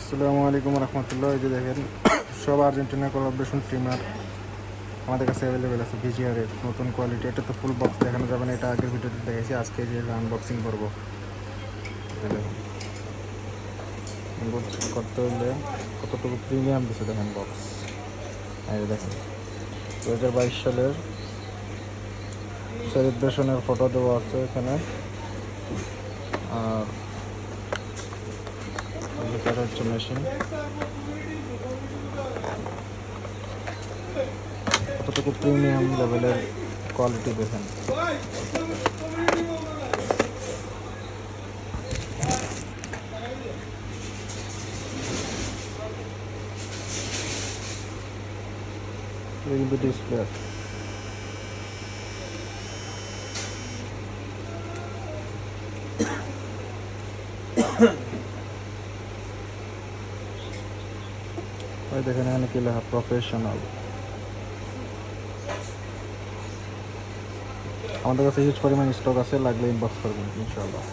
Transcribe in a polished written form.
আসসালামু আলাইকুম রহমতুল্লাহ। এই যে দেখেন সব আর্জেন্টিনা কোলাবরেশন ট্রিমার আমাদের কাছে অ্যাভেলেবেল আছে ভিজিআরের নতুন কোয়ালিটি। এটা তো ফুল বক্স দেখানো যাবে না, এটা আগের ভিডিওতে দেখেছি। আজকে যে আনবক্সিং করবো আনবক্সিং করতে হলে কতটুকু প্রিমিয়াম দিচ্ছে দেখেন বক্স। এই দেখেন 2022 সালের সেলিব্রেশনের ফটো দেওয়া আছে এখানে। আর এটা হচ্ছে মেশিন, কতটুকু প্রিমিয়াম লেভেলের কোয়ালিটি দেখেন। কিন্তু ডিসপ্লে আছে। ওই দেখেন এখানে কি লেখা, প্রফেশনাল। আমাদের কাছে হিউজ পরিমাণ স্টক আছে, লাগলে ইনবক্স করবেন ইনশাআল্লাহ।